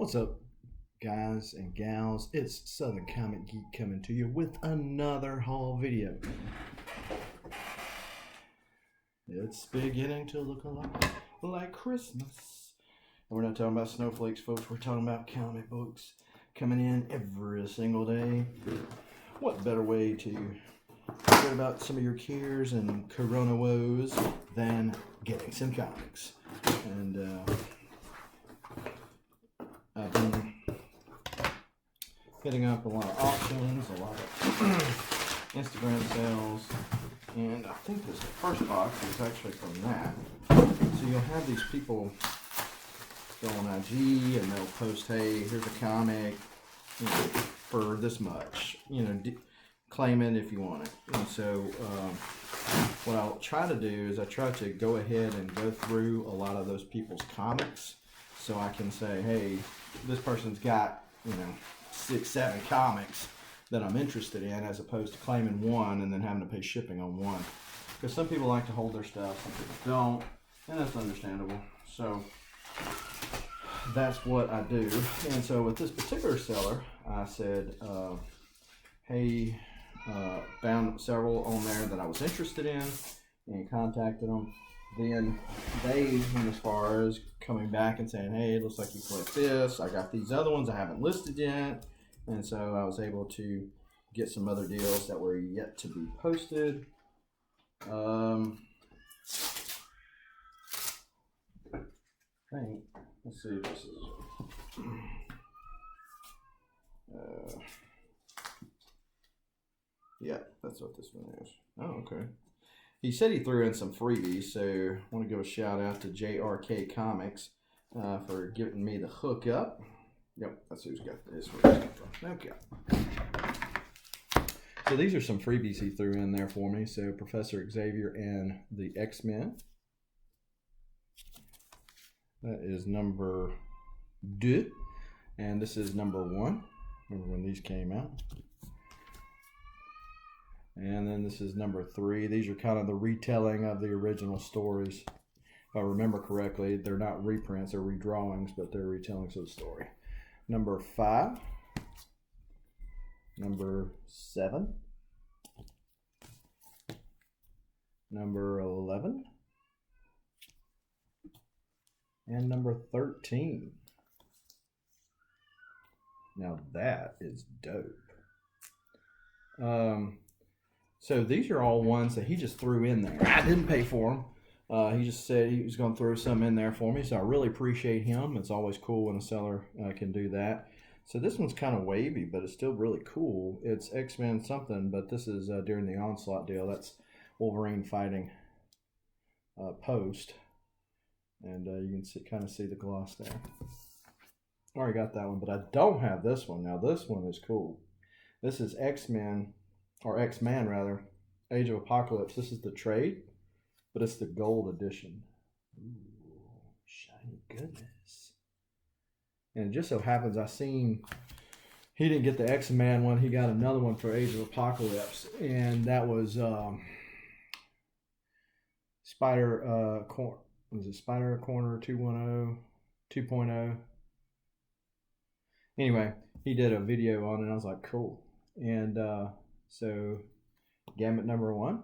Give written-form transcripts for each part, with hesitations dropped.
What's up, guys and gals? It's Southern Comic Geek coming to you with another haul video. It's beginning to look a lot like Christmas. And we're not talking about snowflakes, folks. We're talking about comic books coming in every single day. What better way to forget about some of your cares and corona woes than getting some comics? And I've been hitting up a lot of auctions, a lot of Instagram sales, and I think this first box is actually from that. So you'll have these people go on IG and they'll post, hey, here's a comic, for this much, claim it if you want it. And so what I'll try to do is I try to go ahead and go through a lot of those people's comics so I can say, hey, this person's got 6, 7 comics that I'm interested in, as opposed to claiming one and then having to pay shipping on one. Because some people like to hold their stuff, some people don't, and that's understandable. So that's what I do. And so with this particular seller, I said, hey, found several on there that I was interested in and contacted them. Then they went as far as coming back and saying, hey, it looks like you collect this. I got these other ones I haven't listed yet. And so I was able to get some other deals that were yet to be posted. Let's see if this is... yeah, that's what this one is. Oh, okay. He said he threw in some freebies, so I want to give a shout out to JRK Comics for giving me the hookup. Yep, that's who's got this. Okay. So these are some freebies he threw in there for me. So Professor Xavier and the X-Men. That is number 2. And this is number 1. Remember when these came out. And then this is number 3. These are kind of the retelling of the original stories. If I remember correctly, they're not reprints, they're redrawings, but they're retellings of the story. Number 5. Number 7. Number 11. And number 13. Now that is dope. So these are all ones that he just threw in there. I didn't pay for them. He just said he was going to throw some in there for me, so I really appreciate him. It's always cool when a seller can do that. So this one's kind of wavy, but it's still really cool. It's X-Men something, but this is during the Onslaught deal. That's Wolverine fighting Post. And you can kind of see the gloss there. I already got that one, but I don't have this one. Now this one is cool. This is X-Men, or X-Man rather, Age of Apocalypse. This is the trade, but it's the gold edition. Ooh, shiny goodness. And it just so happens I seen he didn't get the X-Man one. He got another one for Age of Apocalypse, and that was Spider Corner. Was it Spider Corner 2.0? Anyway, he did a video on it, and I was like, cool. And so Gambit number 1.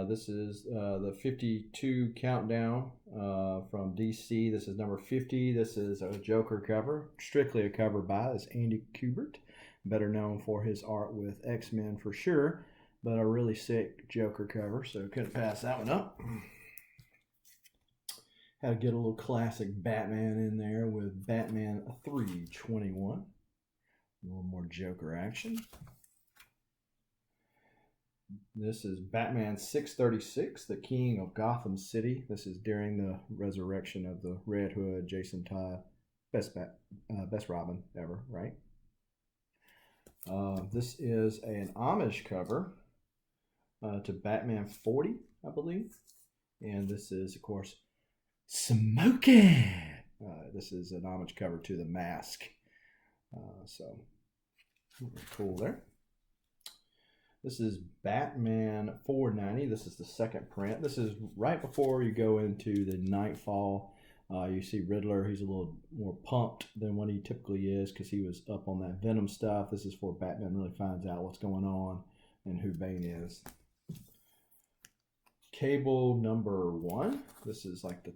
This is the 52 countdown from DC. This is number 50. This is a Joker cover, strictly a cover by this Andy Kubert, better known for his art with X-Men for sure, but a really sick Joker cover, so couldn't pass that one up. Had to get a little classic Batman in there with Batman 321. A little more Joker action. This is Batman 636, the King of Gotham City. This is during the resurrection of the Red Hood, Jason Todd. Best Robin ever, right? This is an homage cover to Batman 40, I believe. And this is, of course, Smoking. This is an homage cover to The Mask. So, cool there. This is Batman 490. This is the second print. This is right before you go into the Nightfall You see Riddler, he's a little more pumped than what he typically is because he was up on that Venom stuff. This is before Batman really finds out what's going on and who Bane is. Cable #1. This is like the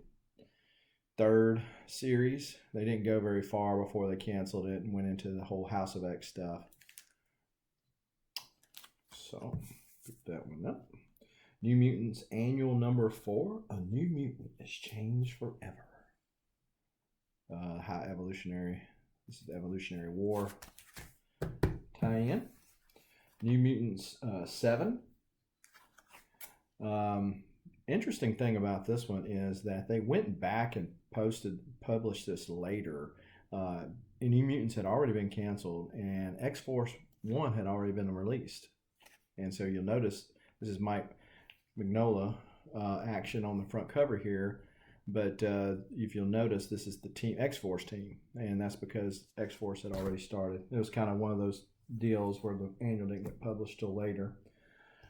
third series. They didn't go very far before they canceled it and went into the whole House of X stuff. So, pick that one up. New Mutants Annual #4. A new mutant is changed forever. High Evolutionary. This is the Evolutionary War tie-in. New Mutants 7. Interesting thing about this one is that they went back and published this later. New Mutants had already been canceled, and X-Force 1 had already been released. And so you'll notice this is Mike Mignola action on the front cover here. But if you'll notice, this is the team X-Force team, and that's because X-Force had already started. It was kind of one of those deals where the annual didn't get published till later.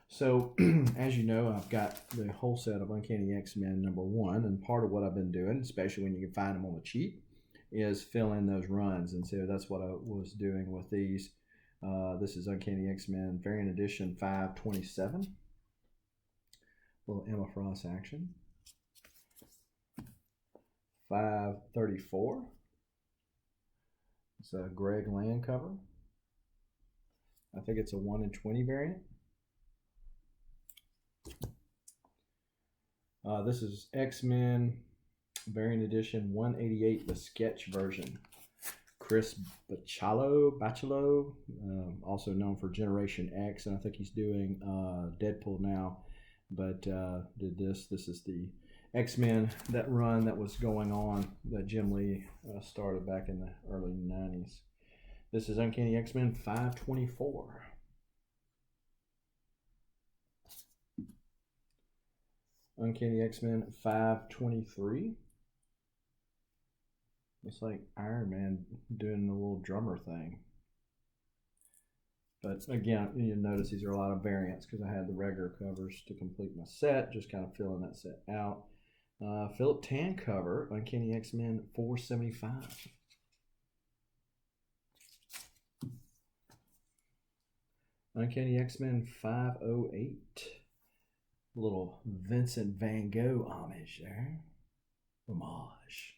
So, as you know, I've got the whole set of Uncanny X-Men #1, and part of what I've been doing, especially when you can find them on the cheap, is fill in those runs, and so that's what I was doing with these. This is Uncanny X-Men Variant Edition 527. Little Emma Frost action. 534. It's a Greg Land cover. I think it's a 1 in 20 variant. This is X-Men Variant Edition 188, the sketch version. Chris Bachalo, also known for Generation X, and I think he's doing Deadpool now, but did this. This is the X-Men, that run that was going on that Jim Lee started back in the early 90s. This is Uncanny X-Men 524. Uncanny X-Men 523. It's like Iron Man doing the little drummer thing. But again, you notice these are a lot of variants because I had the regular covers to complete my set, just kind of filling that set out. Philip Tan cover, Uncanny X-Men 475. Uncanny X-Men 508. Little Vincent Van Gogh homage there. Homage.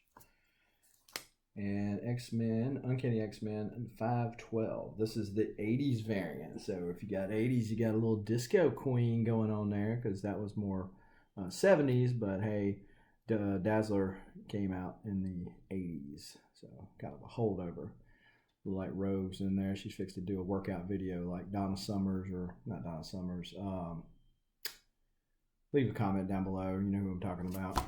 And X-Men, Uncanny X-Men 512. This is the 80s variant. So if you got 80s, you got a little Disco Queen going on there because that was more 70s. But hey, Dazzler came out in the 80s. So kind of a holdover. Like Rogues in there. She's fixed to do a workout video like Donna Summers, or not Donna Summers. Leave a comment down below. You know who I'm talking about.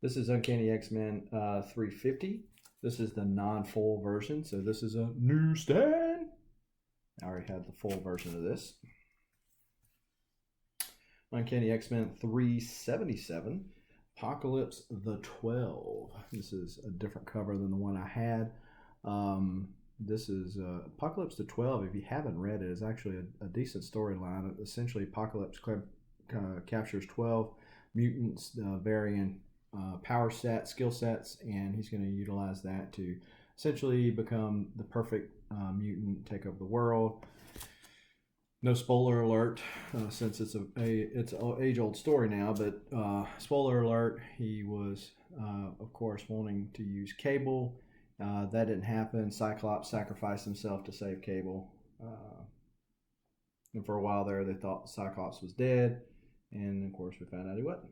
This is Uncanny X-Men 350. This is the non-full version, so this is a newsstand. I already had the full version of this. Uncanny X-Men 377. Apocalypse the 12. This is a different cover than the one I had. This is Apocalypse the 12. If you haven't read it, is actually a decent storyline. Essentially, Apocalypse captures 12 mutants, varying power sets, skill sets, and he's going to utilize that to essentially become the perfect mutant, take over the world. No spoiler alert, since it's an age-old story now, but spoiler alert, he was, of course, wanting to use Cable. That didn't happen. Cyclops sacrificed himself to save Cable. And for a while there, they thought Cyclops was dead. And, of course, we found out he wasn't.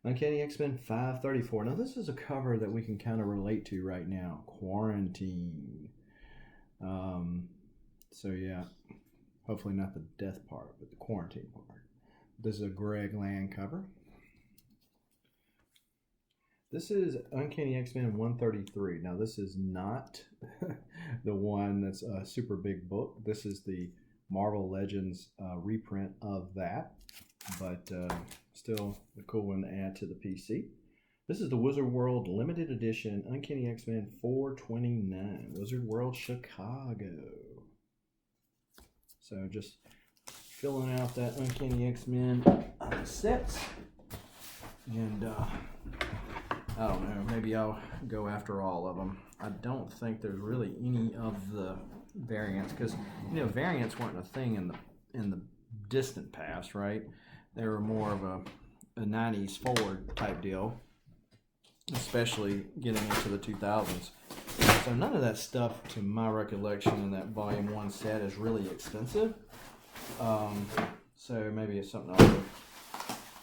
Uncanny X-Men 534. Now, this is a cover that we can kind of relate to right now. Quarantine. So, yeah. Hopefully not the death part, but the quarantine part. This is a Greg Land cover. This is Uncanny X-Men 133. Now, this is not the one that's a super big book. This is the Marvel Legends reprint of that, but still a cool one to add to the PC. This is the Wizard World Limited Edition Uncanny X-Men 429. Wizard World Chicago. So just filling out that Uncanny X-Men sets. And I don't know, maybe I'll go after all of them. I don't think there's really any of the variants, because variants weren't a thing in the distant past, right? They were more of a 90s forward type deal, especially getting into the 2000s. So none of that stuff, to my recollection, in that Volume 1 set is really expensive. So maybe it's something I'll do.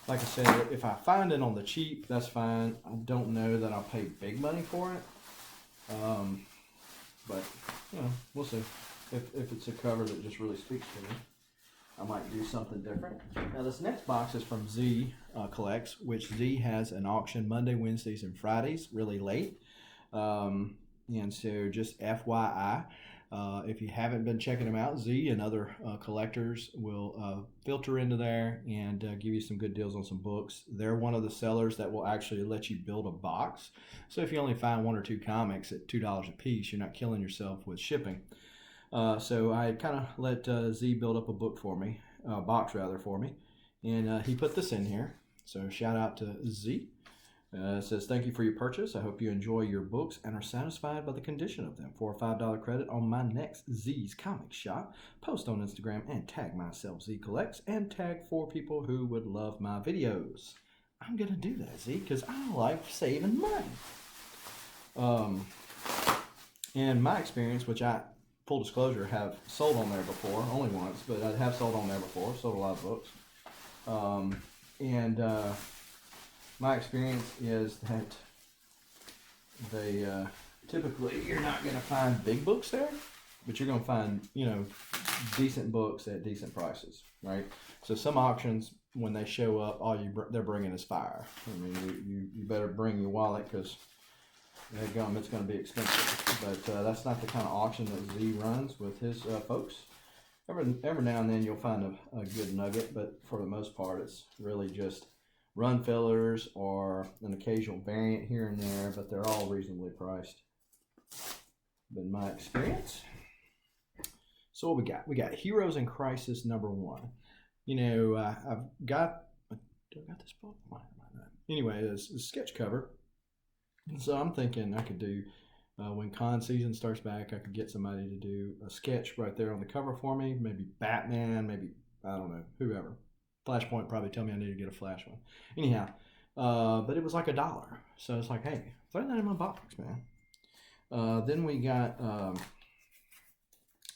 Like I said, if I find it on the cheap, that's fine. I don't know that I'll pay big money for it. But, we'll see. If it's a cover that just really speaks to me, I might do something different. Now, this next box is from Z Collects, which Z has an auction Monday, Wednesdays, and Fridays, really late. And so just FYI, if you haven't been checking them out, Z and other collectors will filter into there and give you some good deals on some books. They're one of the sellers that will actually let you build a box. So if you only find 1 or 2 comics at $2 a piece, you're not killing yourself with shipping. So I kind of let Z build up a book for me, box rather for me, and he put this in here. So shout out to Z. It says, thank you for your purchase. I hope you enjoy your books and are satisfied by the condition of them. For a $5 credit on my next Z's Comic Shop, post on Instagram and tag myself, Z Collects, and tag 4 people who would love my videos. I'm going to do that, Z, because I like saving money. In my experience, which I, full disclosure, have sold on there before, only once, but I have sold on there before, sold a lot of books. My experience is that they typically, you're not going to find big books there, but you're going to find, decent books at decent prices, right? So some auctions, when they show up, all they're bringing is fire. I mean, you better bring your wallet, because it's going to be expensive. But that's not the kind of auction that Z runs with his folks. Every now and then you'll find a good nugget, but for the most part, it's really just run fillers or an occasional variant here and there, but they're all reasonably priced. Been my experience. So what we got? We got Heroes in Crisis #1. I've got this book. Anyway, it's a sketch cover. And so I'm thinking I could do, when con season starts back, I could get somebody to do a sketch right there on the cover for me. Maybe Batman, maybe, I don't know, whoever. Flashpoint probably tell me I need to get a Flash one. Anyhow, but it was like $1. So it's like, hey, throw that in my box, man. Then we got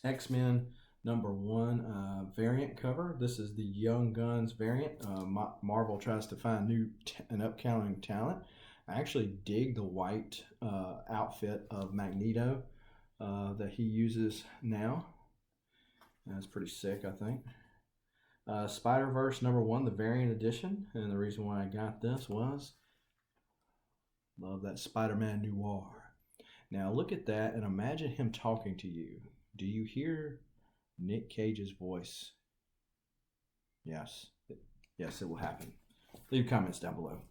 X-Men #1 variant cover. This is the Young Guns variant. Marvel tries to find new and upcoming talent. I actually dig the white outfit of Magneto that he uses now. That's pretty sick, I think. Spider-Verse #1, the variant edition, and the reason why I got this was love that Spider-Man noir. Now look at that and imagine him talking to you. Do you hear Nick Cage's voice? Yes, it will happen. Leave comments down below.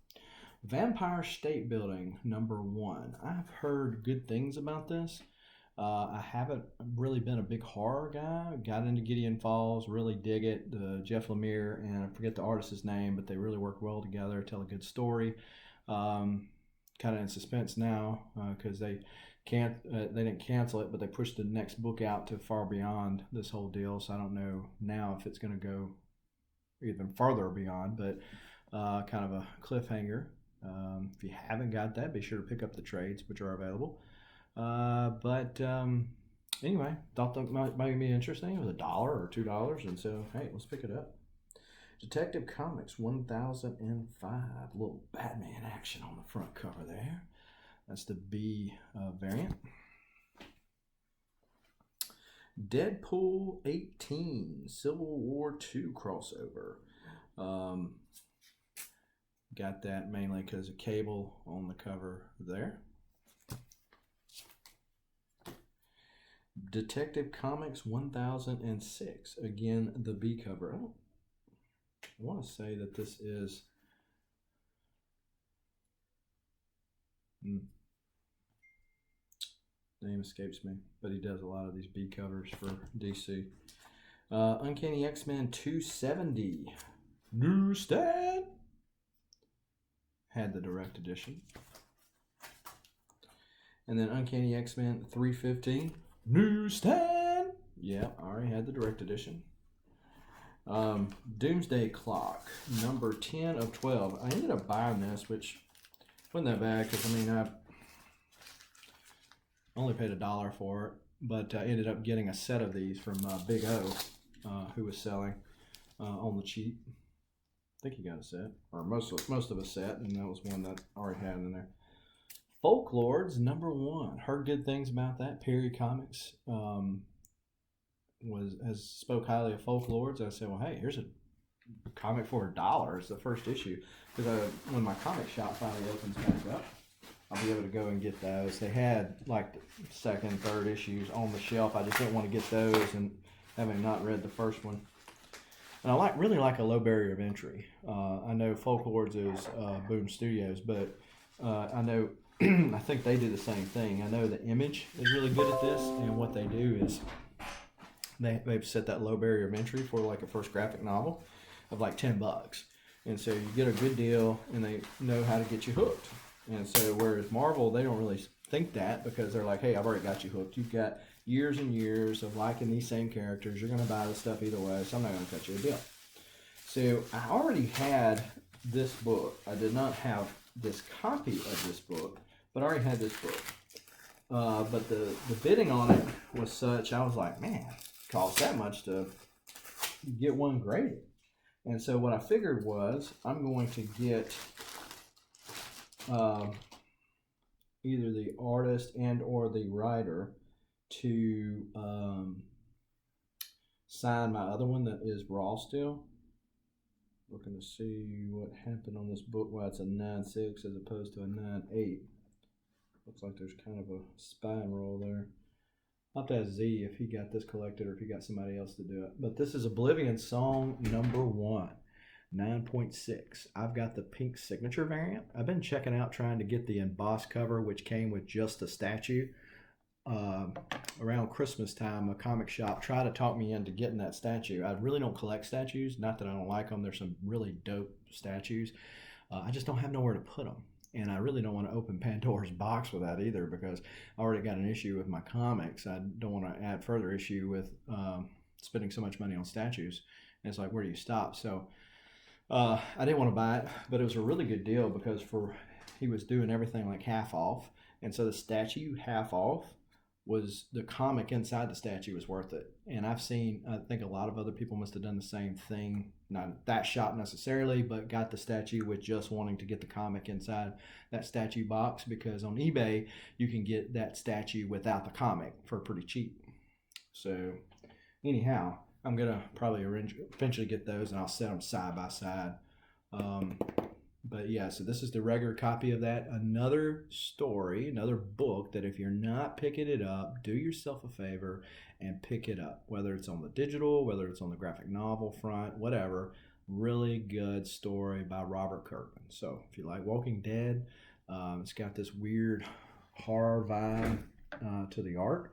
Vampire State Building #1. I've heard good things about this. I haven't really been a big horror guy. Got into Gideon Falls, really dig it. Jeff Lemire, and I forget the artist's name, but they really work well together, tell a good story. Kind of in suspense now because they didn't cancel it, but they pushed the next book out to far beyond this whole deal. So I don't know now if it's going to go even farther beyond, but kind of a cliffhanger. If you haven't got that, be sure to pick up the trades, which are available. Anyway, thought that might be interesting. It was $1 or $2, and so hey, let's pick it up. Detective Comics 1005, a little Batman action on the front cover there. That's the B variant. Deadpool 18, Civil War II crossover. Got that mainly because of Cable on the cover there. Detective Comics 1006, again the B cover. I want to say that this is name escapes me, but he does a lot of these B covers for DC. Uncanny X-Men 270, Newsstand. had the direct edition. And then Uncanny X-Men 350 newsstand. Yeah, I already had the direct edition. Doomsday Clock, number 10 of 12. I ended up buying this, which wasn't that bad because, I mean, I only paid $1 for it, but I ended up getting a set of these from Big O, who was selling on the cheap. I think he got a set, or most of a set, and that was one that I already had in there. Folklords, number 1. Heard good things about that. Perry Comics has spoke highly of Folklords. I said, well, hey, here's a comic for $1. It's the first issue. Because when my comic shop finally opens back up, I'll be able to go and get those. They had like the second, third issues on the shelf. I just didn't want to get those, and having not read the first one. And I really like a low barrier of entry. I know Folklords is Boom Studios, but I know I think they do the same thing. I know the Image is really good at this, and what they do is they've set that low barrier of entry for like a first graphic novel of like $10, and so you get a good deal, and they know how to get you hooked. And so whereas Marvel, they don't really think that, because they're like, hey, I've already got you hooked. You've got years and years of liking these same characters. You're going to buy this stuff either way, so I'm not going to cut you a deal. So I already had this book. I did not have this copy of this book, but I already had this book. But the bidding on it was such, I was like, man, it costs that much to get one graded. And so what I figured was, I'm going to get either the artist and or the writer to sign my other one that is raw still. Looking to see what happened on this book. Well, it's a 9.6 as opposed to a 9.8. Looks like there's kind of a spine roll there. I'll have to ask Z if he got this collected or if he got somebody else to do it. But this is Oblivion Song number 1, 9.6. I've got the pink signature variant. I've been checking out trying to get the embossed cover, which came with just a statue. Around Christmas time, a comic shop tried to talk me into getting that statue. I really don't collect statues. Not that I don't like them. There's some really dope statues. I just don't have nowhere to put them. And I really don't want to open Pandora's box with that either, because I already got an issue with my comics. I don't want to add further issue with spending so much money on statues. And it's like, where do you stop? So I didn't want to buy it, but it was a really good deal because he was doing everything like half off. And so the statue half off was the comic inside the statue was worth it. And I think a lot of other people must have done the same thing. Not that shop necessarily, but got the statue with just wanting to get the comic inside that statue box, because on eBay, you can get that statue without the comic for pretty cheap. So anyhow, I'm going to probably eventually get those, and I'll set them side by side. But yeah, so this is the regular copy of that. Another story, another book that if you're not picking it up, do yourself a favor and pick it up. Whether it's on the digital, whether it's on the graphic novel front, whatever. Really good story by Robert Kirkman. So if you like Walking Dead, it's got this weird horror vibe to the art.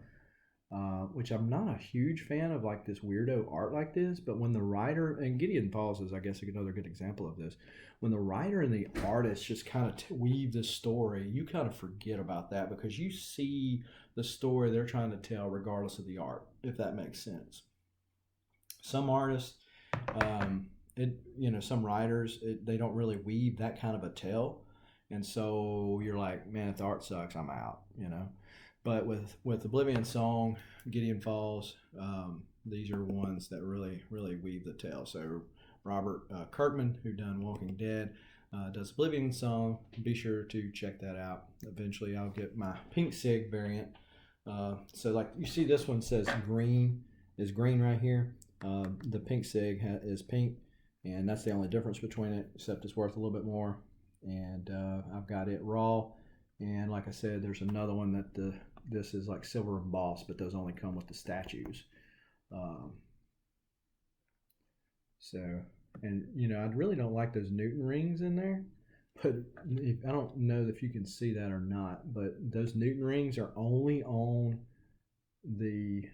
Which I'm not a huge fan of, like this weirdo art like this, but when the writer, and Gideon Falls is I guess another good example of this, when the writer and the artist just kind of weave the story, you kind of forget about that because you see the story they're trying to tell regardless of the art, if that makes sense. Some artists, some writers, they don't really weave that kind of a tale, and so you're like, man, if the art sucks, I'm out, But with Oblivion Song, Gideon Falls, these are ones that really, really weave the tale. So Robert Kirkman, who done Walking Dead, does Oblivion Song. Be sure to check that out. Eventually, I'll get my pink sig variant. So like you see, this one says green is green right here. The pink sig is pink, and that's the only difference between it, except it's worth a little bit more. And I've got it raw. And like I said, there's another one that this is like silver embossed, but those only come with the statues. I really don't like those Newton rings in there, but I don't know if you can see that or not, but those Newton rings are only on the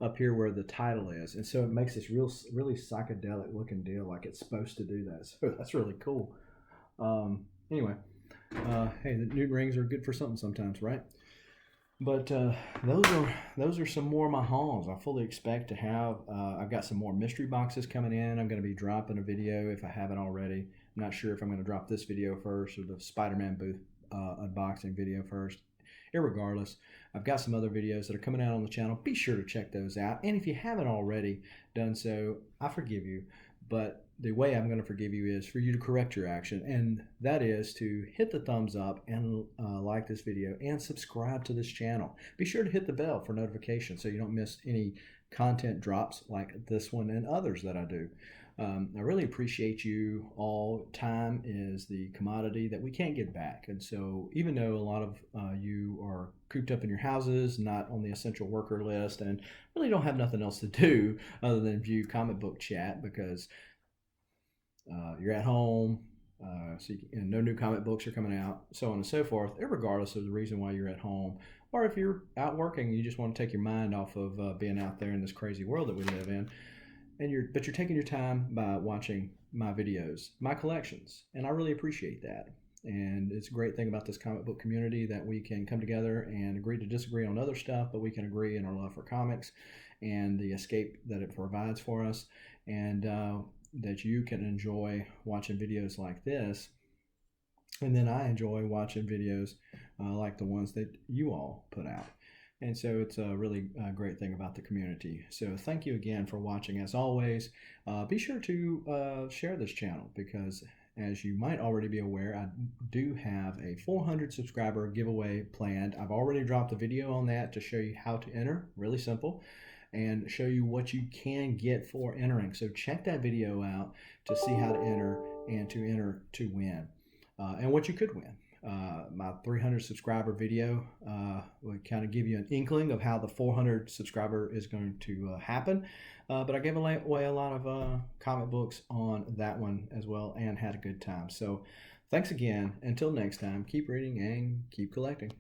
up here where the title is, and so it makes this really psychedelic looking deal, like it's supposed to do that. So that's really cool. Anyway, hey, the Newton rings are good for something sometimes, right? But those are some more of my hauls. I fully expect to have. I've got some more mystery boxes coming in. I'm going to be dropping a video if I haven't already. I'm not sure if I'm going to drop this video first or the Spider-Man booth unboxing video first. Irregardless, I've got some other videos that are coming out on the channel. Be sure to check those out. And if you haven't already done so, I forgive you. But the way I'm going to forgive you is for you to correct your action, and that is to hit the thumbs up and like this video and subscribe to this channel. Be sure to hit the bell for notifications so you don't miss any content drops like this one and others that I do. I really appreciate you all. Time is the commodity that we can't get back. And so even though a lot of you are cooped up in your houses, not on the essential worker list, and really don't have nothing else to do other than view comic book chat because you're at home, so no new comic books are coming out, so on and so forth, regardless of the reason why you're at home, or if you're out working, you just want to take your mind off of being out there in this crazy world that we live in. But you're taking your time by watching my videos, my collections, and I really appreciate that. And it's a great thing about this comic book community that we can come together and agree to disagree on other stuff, but we can agree in our love for comics and the escape that it provides for us, and that you can enjoy watching videos like this. And then I enjoy watching videos like the ones that you all put out. And so it's a really great thing about the community. So thank you again for watching. As always, be sure to share this channel because, as you might already be aware, I do have a 400 subscriber giveaway planned. I've already dropped a video on that to show you how to enter, really simple, and show you what you can get for entering. So check that video out to see how to enter and to enter to win and what you could win. My 300 subscriber video would kind of give you an inkling of how the 400 subscriber is going to happen. But I gave away a lot of comic books on that one as well and had a good time. So thanks again. Until next time, keep reading and keep collecting.